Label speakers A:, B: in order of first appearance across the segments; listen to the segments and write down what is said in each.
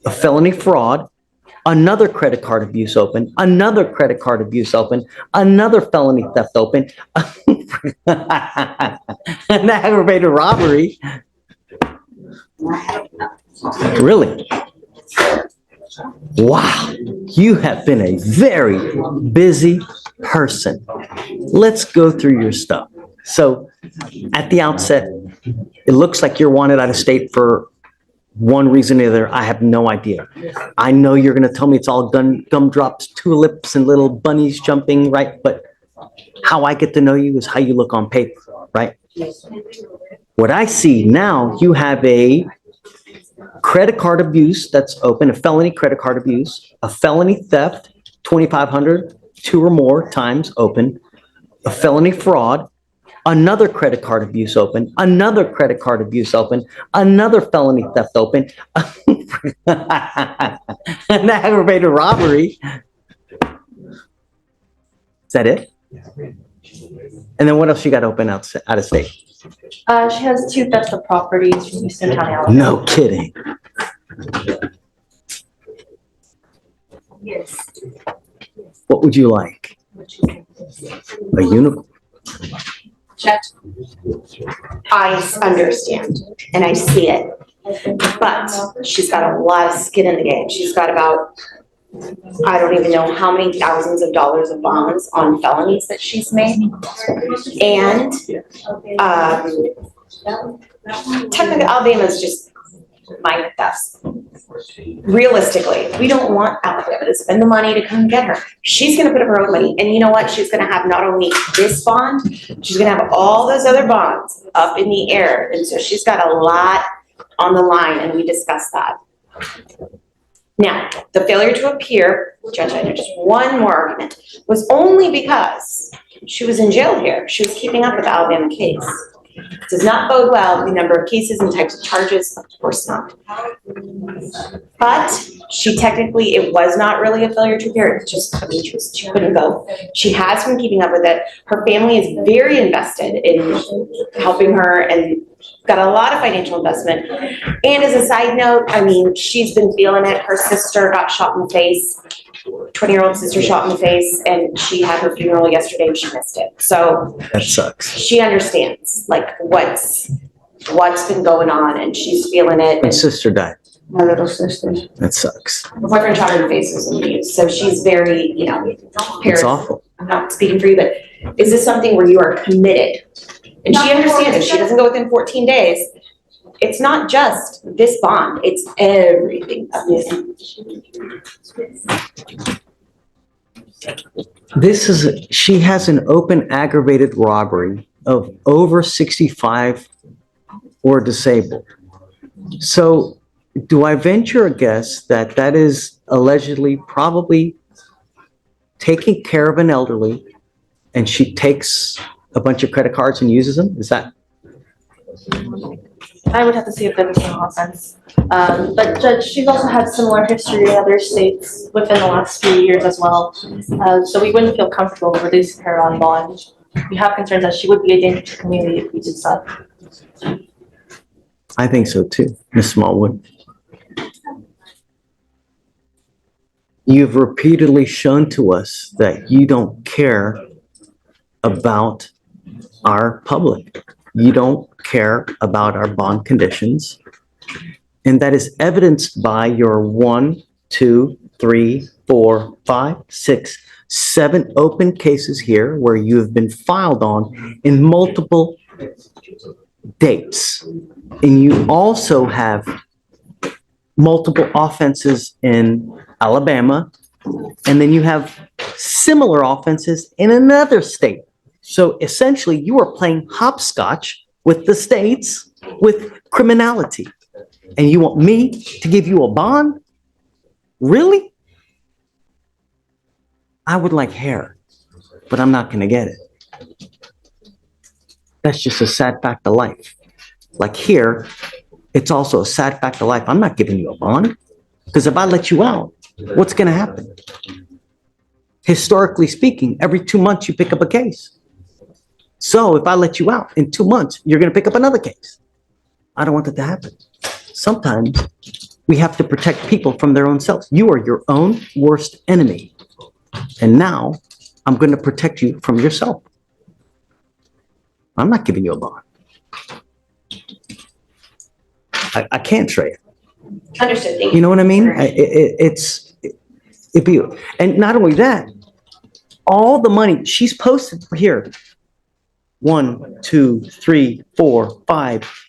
A: a felony fraud, another credit card abuse open, another credit card abuse open, another felony theft open, an aggravated robbery. Really? Wow, you have been a very busy person. Let's go through your stuff. So at the outset, it looks like you're wanted out of state for one reason or the other. I have no idea. I know you're going to tell me it's all gumdrops, tulips, and little bunnies jumping, right? But how I get to know you is how you look on paper, right? What I see now, you have a credit card abuse that's open, a felony credit card abuse, a felony theft, 2,500, 2 or more times open, a felony fraud, another credit card abuse open, another credit card abuse open, another felony theft open, an aggravated robbery. Is that it? And then what else you got open out of state?
B: She has 2 thefts of properties from Houston County, Alabama.
A: No kidding.
C: Yes.
A: What would you like? A unicorn.
C: Chet, I understand and I see it, but she's got a lot of skin in the game. She's got about, I don't even know how many thousands of dollars of bonds on felonies that she's made. And technically Alabama's just minor thefts. Realistically, we don't want Alabama to spend the money to come get her. She's going to put up her own money. And you know what? She's going to have not only this bond, she's going to have all those other bonds up in the air. And so she's got a lot on the line, and we discussed that. Now, the failure to appear, Judge, I know just one more argument, was only because she was in jail here. She was keeping up with the Alabama case. Does not bode well the number of cases and types of charges, of course not. But she technically, it was not really a failure to appear, it's just, I mean, she couldn't go. She has been keeping up with it. Her family is very invested in helping her and got a lot of financial investment. And as a side note, I mean, she's been feeling it. Her sister got shot in the face, 20-year-old sister shot in the face, and she had her funeral yesterday and she missed it. So
A: That sucks.
C: she understands like what's been going on, and she's feeling it.
A: My sister died.
C: My little sister.
A: That sucks.
C: Her boyfriend shot her in the face with some news. So she's very, you know,
A: It's
C: parents,
A: awful.
C: I'm not speaking for you, but is this something where you are committed? And she understands if she doesn't go within 14 days, it's not just this bond, it's everything.
A: She has an open aggravated robbery of over 65 or disabled. So do I venture a guess that that is allegedly probably taking care of an elderly and she takes a bunch of credit cards and uses them? Is that?
B: I would have to see if they're the same offense. But Judge, she's also had similar history in other states within the last few years as well. So we wouldn't feel comfortable releasing her on bond. We have concerns that she would be a danger to the community if we did so.
A: I think so too, Ms. Smallwood. You've repeatedly shown to us that you don't care about our public. You don't care about our bond conditions. And that is evidenced by your 1, 2, 3, 4, 5, 6, 7 open cases here where you have been filed on in multiple dates. And you also have multiple offenses in Alabama, and then you have similar offenses in another state. So essentially, you are playing hopscotch with the states with criminality. And you want me to give you a bond? Really? I would like hair, but I'm not going to get it. That's just a sad fact of life. Like here, it's also a sad fact of life. I'm not giving you a bond because if I let you out, what's going to happen? Historically speaking, every 2 months you pick up a case. So if I let you out in 2 months, you're going to pick up another case. I don't want that to happen. Sometimes We have to protect people from their own selves. You are your own worst enemy. And now I'm going to protect you from yourself. I'm not giving you a bond. I can't, Trey.
C: Understood, thank
A: You
C: you.
A: know what I mean? It'd be, and not only that, all the money she's posted here. 1, 2, 3, 4, 5,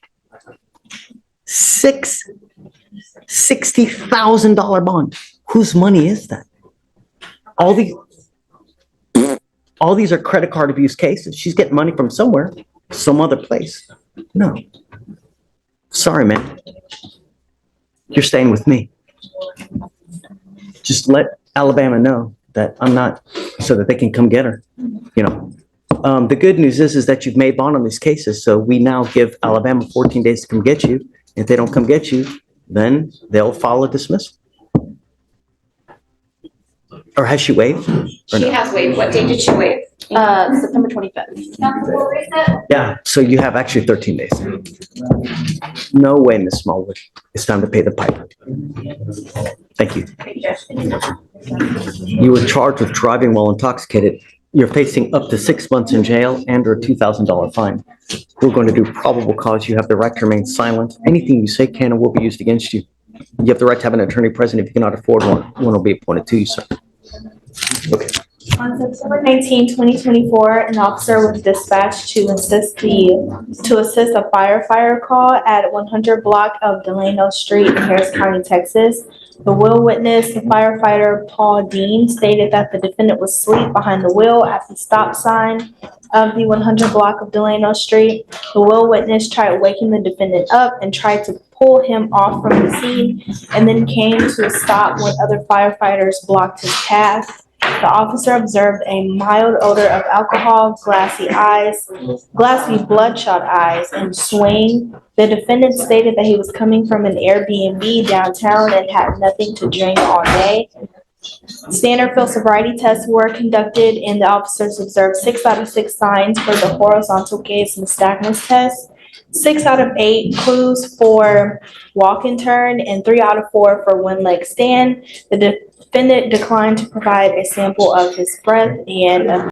A: 6 $60,000 bond. Whose money is that? All these are credit card abuse cases. She's getting money from somewhere, some other place. No. Sorry, man. You're staying with me. Just let Alabama know that I'm not, so that they can come get her, you know. The good news is that you've made bond on these cases, so we now give Alabama 14 days to come get you. If they don't come get you, then they'll file a dismissal. Or has she waived? Or
C: She
A: no?
C: has waived. What date did she waive?
B: September 25th.
A: Yeah, so you have actually 13 days. No way, Miss Smallwood. It's time to pay the piper. Thank you. You were charged with driving while intoxicated. You're facing up to 6 months in jail and or a $2,000 fine. We're going to do probable cause. You have the right to remain silent. Anything you say can and will be used against you. You have the right to have an attorney present. If you cannot afford one, one will be appointed to you, sir. Okay.
B: On September 19, 2024, an officer was dispatched to assist a firefighter call at 100 block of Delano Street in Harris County, Texas. The will witness, the firefighter Paul Dean, stated that the defendant was asleep behind the wheel at the stop sign of the 100 block of Delano Street. The will witness tried waking the defendant up and tried to pull him off from the scene, and then came to a stop when other firefighters blocked his path. The officer observed a mild odor of alcohol, glassy bloodshot eyes, and swaying. The defendant stated that he was coming from an Airbnb downtown and had nothing to drink all day. Standard field sobriety tests were conducted, and the officers observed 6 out of 6 signs for the horizontal gaze nystagmus test, 6 out of 8 clues for walk and turn, and 3 out of 4 for one leg stand. The defendant declined to provide a sample of his breath and